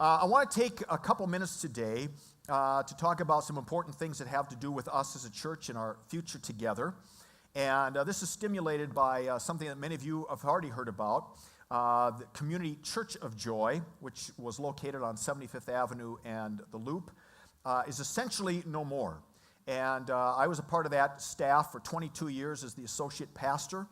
I want to take a couple minutes today to talk about some important things that have to do with us as a church and our future together. And this is stimulated by something that many of you have already heard about, the Community Church of Joy, which was located on 75th Avenue and the Loop, is essentially no more. And I was a part of that staff for 22 years as the associate pastor.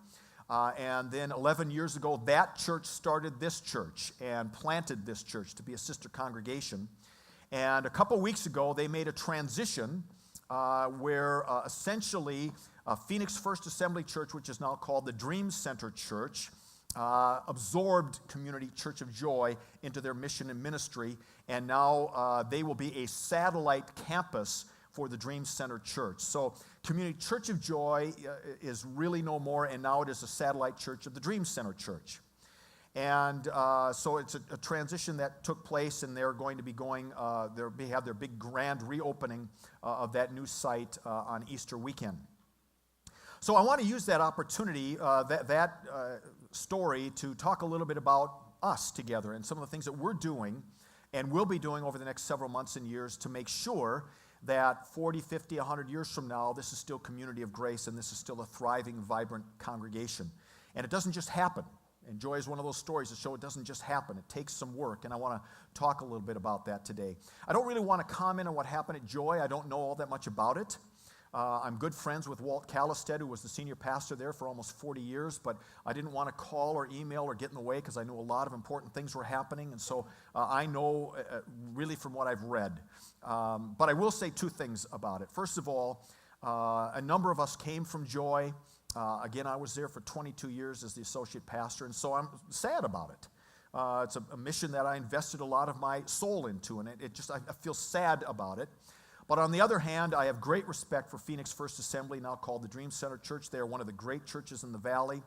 And then 11 years ago, that church started this church and planted this church to be a sister congregation. And a couple weeks ago, they made a transition where essentially Phoenix First Assembly Church, which is now called the Dream Center Church, absorbed Community Church of Joy into their mission and ministry. And now they will be a satellite campus for the Dream Center Church. So Community Church of Joy is really no more, and now it is a satellite church of the Dream Center Church. And so it's a transition that took place, and they're going to be going, they have their big grand reopening of that new site on Easter weekend. So I want to use that opportunity, that story, to talk a little bit about us together and some of the things that we're doing and will be doing over the next several months and years to make sure that 40, 50, 100 years from now, this is still Community of Grace and this is still a thriving, vibrant congregation. And it doesn't just happen. And Joy is one of those stories that show it doesn't just happen. It takes some work, and I want to talk a little bit about that today. I don't really want to comment on what happened at Joy. I don't know all that much about it. I'm good friends with Walt Callistad, who was the senior pastor there for almost 40 years, but I didn't want to call or email or get in the way because I knew a lot of important things were happening, and so I know really from what I've read. But I will say two things about it. First of all, a number of us came from Joy. Again, I was there for 22 years as the associate pastor, and so I'm sad about it. It's a mission that I invested a lot of my soul into, and I feel sad about it. But on the other hand, I have great respect for Phoenix First Assembly, now called the Dream Center Church. They are one of the great churches in the Valley,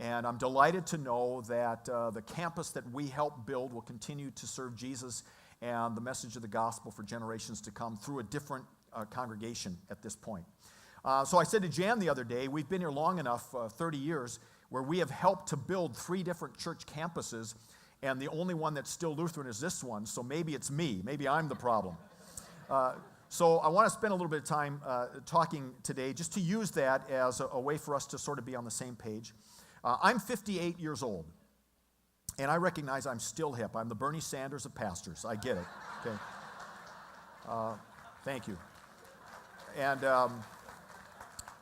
and I'm delighted to know that the campus that we help build will continue to serve Jesus and the message of the gospel for generations to come through a different congregation at this point. So I said to Jan the other day, we've been here long enough, 30 years, where we have helped to build 3 different church campuses, and the only one that's still Lutheran is this one, so maybe it's me. Maybe I'm the problem. So I want to spend a little bit of time talking today just to use that as a way for us to sort of be on the same page. I'm 58 years old, and I recognize I'm still hip. I'm the Bernie Sanders of pastors. I get it. Okay. Thank you. And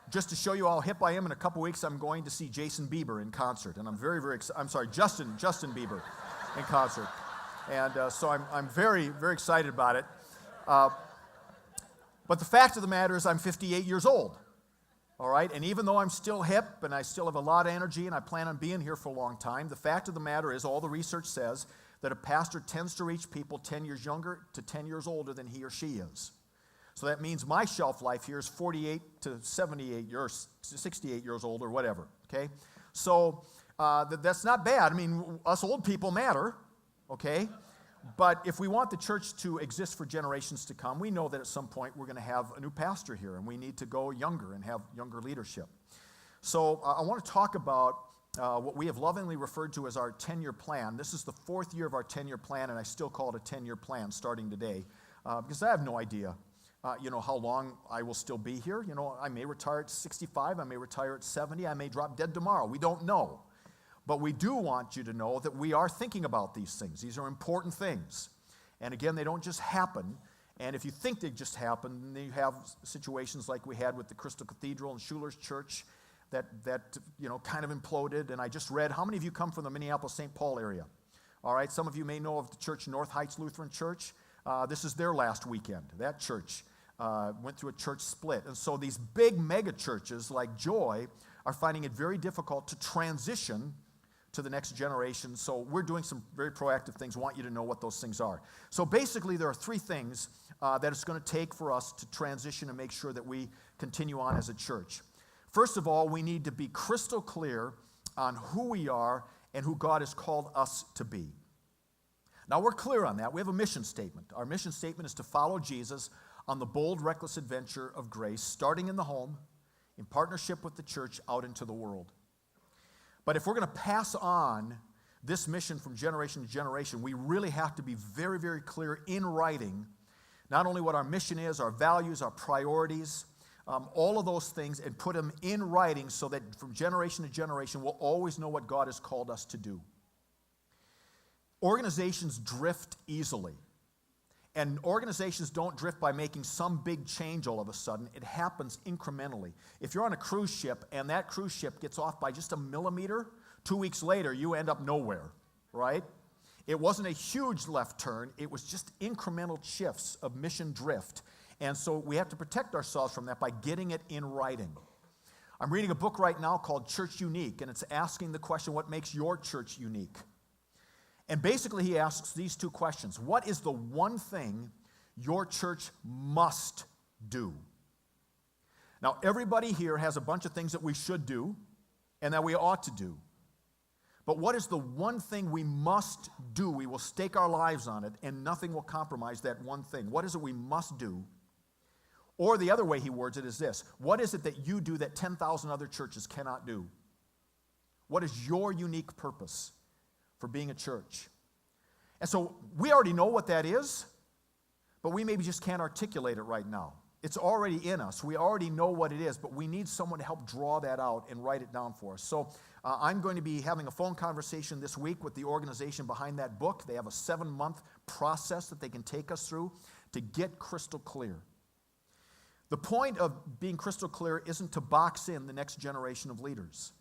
just to show you how hip I am, in a couple weeks I'm going to see Jason Bieber in concert, and I'm Justin Bieber in concert, and so I'm very, very excited about it. But the fact of the matter is I'm 58 years old, all right? And even though I'm still hip and I still have a lot of energy and I plan on being here for a long time, the fact of the matter is all the research says that a pastor tends to reach people 10 years younger to 10 years older than he or she is. So that means my shelf life here is 48 to 78 years, 68 years old or whatever, okay? So that's not bad. I mean, us old people matter, okay? But if we want the church to exist for generations to come, we know that at some point we're going to have a new pastor here, and we need to go younger and have younger leadership. So I want to talk about what we have lovingly referred to as our 10-year plan. This is the 4th year of our 10-year plan, and I still call it a 10-year plan starting today because I have no idea, how long I will still be here. I may retire at 65, I may retire at 70, I may drop dead tomorrow. We don't know. But we do want you to know that we are thinking about these things. These are important things. And again, they don't just happen. And if you think they just happen, then you have situations like we had with the Crystal Cathedral and Schuler's Church that kind of imploded. And I just read, how many of you come from the Minneapolis-St. Paul area? All right, some of you may know of the church, North Heights Lutheran Church. This is their last weekend. That church went through a church split. And so these big mega churches like Joy are finding it very difficult to transition to the next generation. So we're doing some very proactive things. I want you to know what those things are. So basically, there are 3 things that it's going to take for us to transition and make sure that we continue on as a church. First of all, we need to be crystal clear on who we are and who God has called us to be. Now, we're clear on that. We have a mission statement. Our mission statement is to follow Jesus on the bold, reckless adventure of grace, starting in the home, in partnership with the church, out into the world. But if we're going to pass on this mission from generation to generation, we really have to be very, very clear in writing, not only what our mission is, our values, our priorities, all of those things, and put them in writing so that from generation to generation, we'll always know what God has called us to do. Organizations drift easily. And organizations don't drift by making some big change all of a sudden. It happens incrementally. If you're on a cruise ship and that cruise ship gets off by just a millimeter, 2 weeks later you end up nowhere, right? It wasn't a huge left turn. It was just incremental shifts of mission drift. And so we have to protect ourselves from that by getting it in writing. I'm reading a book right now called Church Unique, and it's asking the question, what makes your church unique? And basically he asks these two questions. What is the one thing your church must do? Now, everybody here has a bunch of things that we should do and that we ought to do. But what is the one thing we must do? We will stake our lives on it, and nothing will compromise that one thing. What is it we must do? Or the other way he words it is this. What is it that you do that 10,000 other churches cannot do? What is your unique purpose for being a church? And so we already know what that is, but we maybe just can't articulate it right now. It's already in us. We already know what it is, but we need someone to help draw that out and write it down for us. So I'm going to be having a phone conversation this week with the organization behind that book. They have a 7-month process that they can take us through to get crystal clear. The point of being crystal clear isn't to box in the next generation of leaders,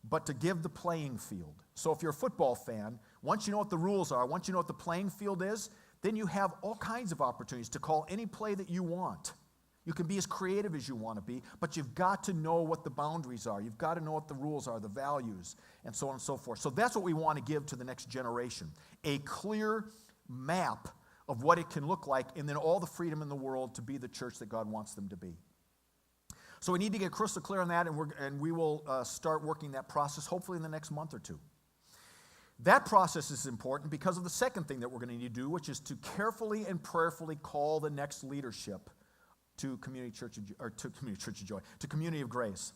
but to give the playing field. So if you're a football fan, once you know what the rules are, once you know what the playing field is, then you have all kinds of opportunities to call any play that you want. You can be as creative as you want to be, but you've got to know what the boundaries are. You've got to know what the rules are, the values, and so on and so forth. So that's what we want to give to the next generation, a clear map of what it can look like, and then all the freedom in the world to be the church that God wants them to be. So we need to get crystal clear on that, and we will start working that process hopefully in the next month or two. That process is important because of the second thing that we're going to need to do, which is to carefully and prayerfully call the next leadership to Community of Grace.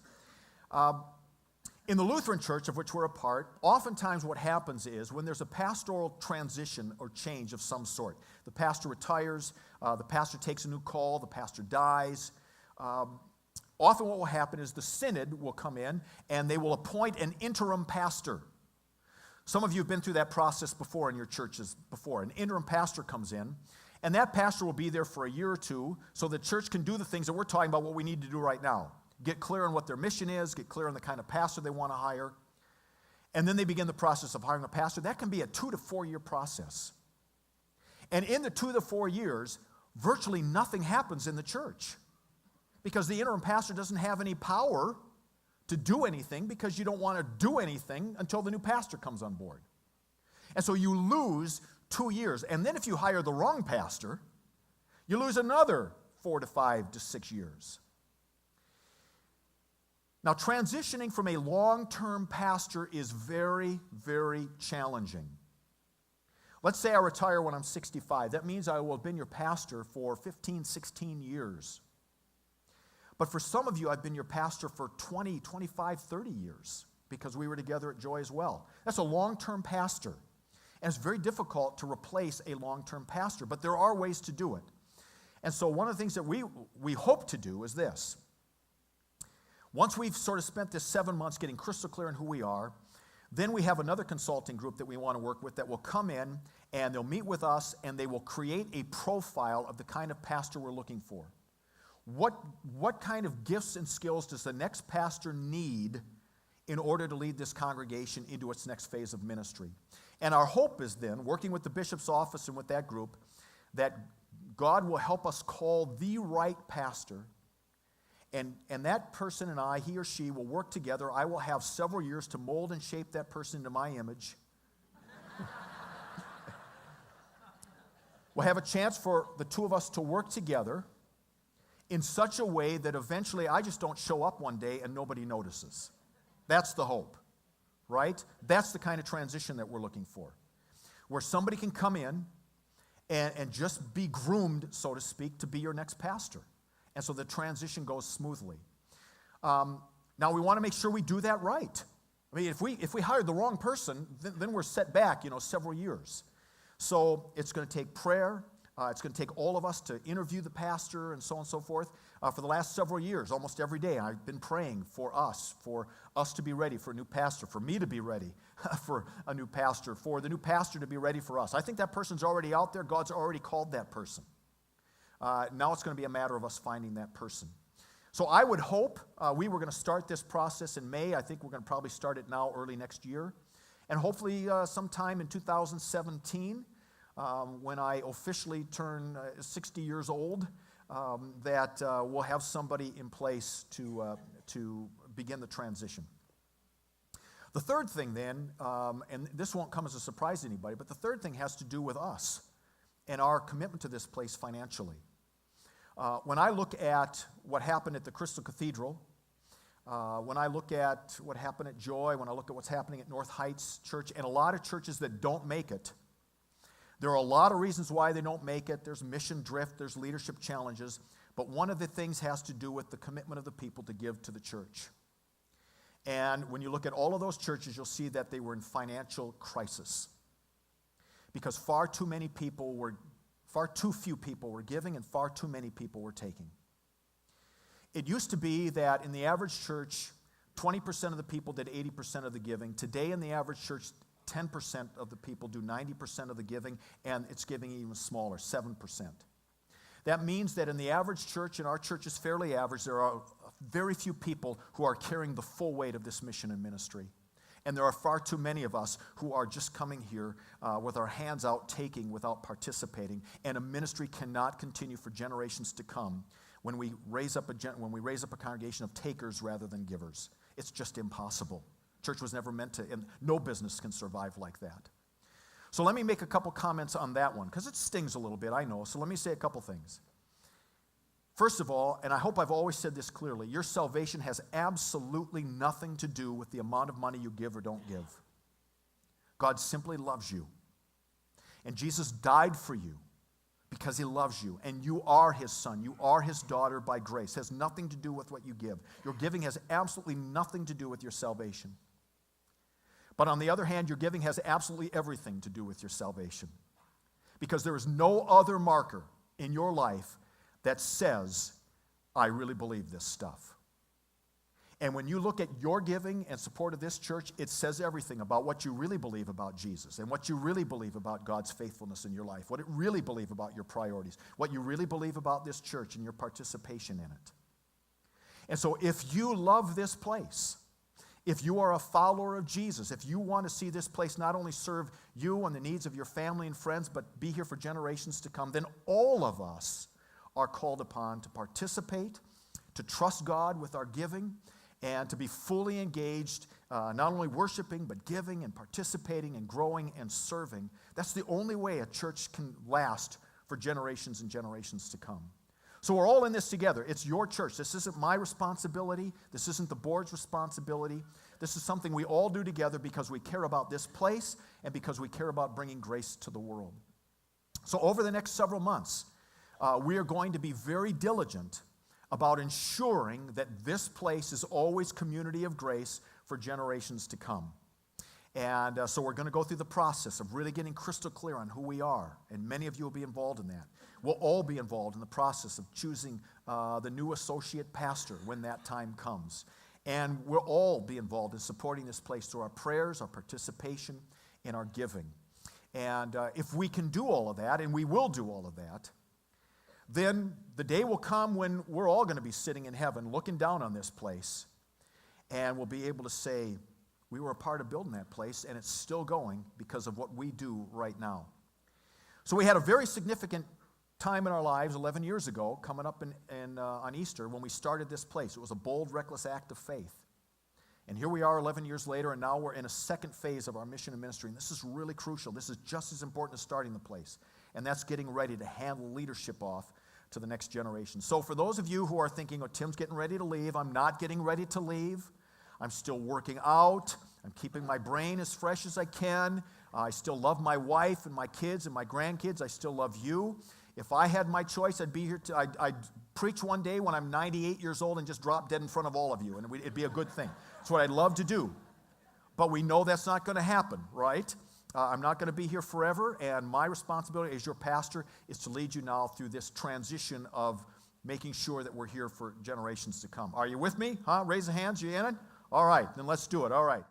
In the Lutheran Church, of which we're a part, oftentimes what happens is when there's a pastoral transition or change of some sort, the pastor retires, the pastor takes a new call, the pastor dies. Often what will happen is the synod will come in and they will appoint an interim pastor. Some of you have been through that process before in your churches before. An interim pastor comes in, and that pastor will be there for a year or two so the church can do the things that we're talking about, what we need to do right now. Get clear on what their mission is, get clear on the kind of pastor they want to hire, and then they begin the process of hiring a pastor. That can be a 2 to 4 year process. And in the 2 to 4 years, virtually nothing happens in the church because the interim pastor doesn't have any power to do anything because you don't want to do anything until the new pastor comes on board. And so you lose 2 years. And then if you hire the wrong pastor, you lose another 4 to 5 to 6 years. Now, transitioning from a long-term pastor is very, very challenging. Let's say I retire when I'm 65. That means I will have been your pastor for 15, 16 years. But for some of you, I've been your pastor for 20, 25, 30 years because we were together at Joy as well. That's a long-term pastor. And it's very difficult to replace a long-term pastor, but there are ways to do it. And so one of the things that we hope to do is this. Once we've sort of spent this 7 months getting crystal clear on who we are, then we have another consulting group that we want to work with that will come in and they'll meet with us and they will create a profile of the kind of pastor we're looking for. What kind of gifts and skills does the next pastor need in order to lead this congregation into its next phase of ministry? And our hope is then, working with the bishop's office and with that group, that God will help us call the right pastor, and that person and I, he or she, will work together. I will have several years to mold and shape that person into my image. We'll have a chance for the two of us to work together in such a way that eventually I just don't show up one day and nobody notices. That's the hope, right? That's the kind of transition that we're looking for, where somebody can come in and just be groomed, so to speak, to be your next pastor. And so the transition goes smoothly. Now, we want to make sure we do that right. I mean, if we hired the wrong person, then we're set back, several years. So it's going to take prayer. It's going to take all of us to interview the pastor and so on and so forth. For the last several years, almost every day, I've been praying for us to be ready for a new pastor, for me to be ready for a new pastor, for the new pastor to be ready for us. I think that person's already out there. God's already called that person. Now it's going to be a matter of us finding that person. So I would hope we were going to start this process in May. I think we're going to probably start it now early next year. And hopefully sometime in 2017, when I officially turn 60 years old, that we'll have somebody in place to begin the transition. The third thing then, and this won't come as a surprise to anybody, but the third thing has to do with us and our commitment to this place financially. When I look at what happened at the Crystal Cathedral, when I look at what happened at Joy, when I look at what's happening at North Heights Church, and a lot of churches that don't make it, there are a lot of reasons why they don't make it. There's mission drift, there's leadership challenges, but one of the things has to do with the commitment of the people to give to the church. And when you look at all of those churches, you'll see that they were in financial crisis because far too few people were giving and far too many people were taking. It used to be that in the average church, 20% of the people did 80% of the giving. Today in the average church, 10% of the people do 90% of the giving, and it's giving even smaller, 7%. That means that in the average church, and our church is fairly average, there are very few people who are carrying the full weight of this mission and ministry. And there are far too many of us who are just coming here with our hands out, taking without participating. And a ministry cannot continue for generations to come when we raise up a congregation of takers rather than givers. It's just impossible. Church was never meant to, and no business can survive like that. So let me make a couple comments on that one, because it stings a little bit, I know. So let me say a couple things. First of all, and I hope I've always said this clearly, your salvation has absolutely nothing to do with the amount of money you give or don't give. God simply loves you. And Jesus died for you because he loves you. And you are his son. You are his daughter by grace. It has nothing to do with what you give. Your giving has absolutely nothing to do with your salvation. But on the other hand, your giving has absolutely everything to do with your salvation. Because there is no other marker in your life that says, I really believe this stuff. And when you look at your giving and support of this church, it says everything about what you really believe about Jesus and what you really believe about God's faithfulness in your life, what it really believe about your priorities, what you really believe about this church and your participation in it. And so if you love this place, if you are a follower of Jesus, if you want to see this place not only serve you and the needs of your family and friends, but be here for generations to come, then all of us are called upon to participate, to trust God with our giving, and to be fully engaged, not only worshiping, but giving and participating and growing and serving. That's the only way a church can last for generations and generations to come. So we're all in this together. It's your church. This isn't my responsibility. This isn't the board's responsibility. This is something we all do together because we care about this place and because we care about bringing grace to the world. So over the next several months, we are going to be very diligent about ensuring that this place is always community of grace for generations to come. And so we're going to go through the process of really getting crystal clear on who we are, and many of you will be involved in that. We'll all be involved in the process of choosing the new associate pastor when that time comes. And we'll all be involved in supporting this place through our prayers, our participation, and our giving. And if we can do all of that, and we will do all of that, then the day will come when we're all going to be sitting in heaven looking down on this place, and we'll be able to say, we were a part of building that place, and it's still going because of what we do right now. So we had a very significant time in our lives 11 years ago, coming up on Easter, when we started this place. It was a bold, reckless act of faith. And here we are 11 years later, and now we're in a second phase of our mission and ministry, and this is really crucial. This is just as important as starting the place, and that's getting ready to hand leadership off to the next generation. So for those of you who are thinking, oh, Tim's getting ready to leave, I'm not getting ready to leave. I'm still working out. I'm keeping my brain as fresh as I can. I still love my wife and my kids and my grandkids. I still love you. If I had my choice, I'd be here. I'd preach one day when I'm 98 years old and just drop dead in front of all of you, and it'd be a good thing. That's what I'd love to do. But we know that's not going to happen, right? I'm not going to be here forever, and my responsibility as your pastor is to lead you now through this transition of making sure that we're here for generations to come. Are you with me? Huh? Raise the hands. You in it? All right, then let's do it. All right.